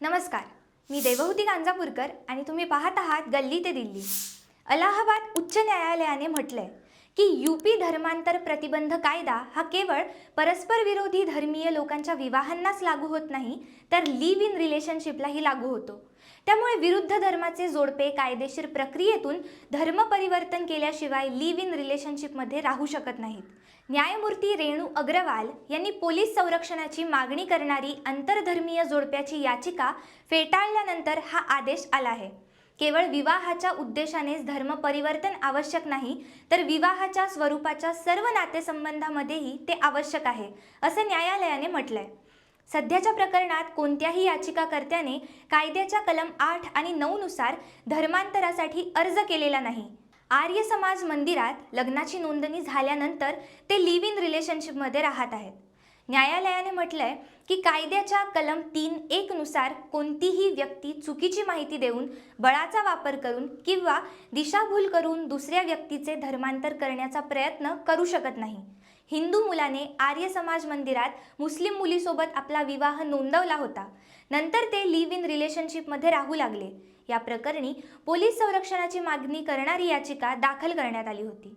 नमस्कार, मी देवहूती गांजापूरकर आणि तुम्ही पाहत आहात गल्ली ते दिल्ली. अलाहाबाद उच्च न्यायालयाने म्हटलंय की यूपी धर्मांतर प्रतिबंध कायदा हा केवळ परस्पर विरोधी धर्मीय लोकांच्या विवाहांनाच लागू होत नाही, तर लिव्ह इन रिलेशनशिपलाही लागू होतो. त्यामुळे विरुद्ध धर्माचे जोडपे कायदेशीर प्रक्रियेतून धर्म परिवर्तन केल्याशिवाय लिव्ह इन रिलेशनशिपमध्ये राहू शकत नाहीत. न्यायमूर्ती रेणू अग्रवाल यांनी पोलीस संरक्षणाची मागणी करणारी आंतरधर्मीय जोडप्याची याचिका फेटाळल्यानंतर हा आदेश आला आहे. केवळ विवाहाच्या उद्देशानेच धर्म परिवर्तन आवश्यक नाही, तर विवाहाच्या स्वरूपाच्या सर्व नातेसंबंधामध्येही ते आवश्यक आहे, असं न्यायालयाने म्हटलंय. सध्याच्या प्रकरणात कोणत्याही याचिकाकर्त्याने कायद्याच्या कलम 8 आणि 9 नुसार धर्मांतरासाठी अर्ज केलेला नाही. आर्य समाज मंदिरात लग्नाची नोंदणी झाल्यानंतर ते लिव्ह इन रिलेशनशिपमध्ये राहत आहेत. न्यायालयाने म्हटलंय की कायद्याच्या कलम 3(1) नुसार कोणतीही व्यक्ती चुकीची माहिती देऊन, बळाचा वापर करून किंवा दिशाभूल करून दुसऱ्या व्यक्तीचे धर्मांतर करण्याचा प्रयत्न करू शकत नाही. हिंदू मुलाने आर्य समाज मंदिरात मुस्लिम मुलीसोबत आपला विवाह नोंदवला होता. नंतर ते लिव्ह इन रिलेशनशिपमध्ये राहू लागले. या प्रकरणी पोलीस संरक्षणाची मागणी करणारी याचिका दाखल करण्यात आली होती.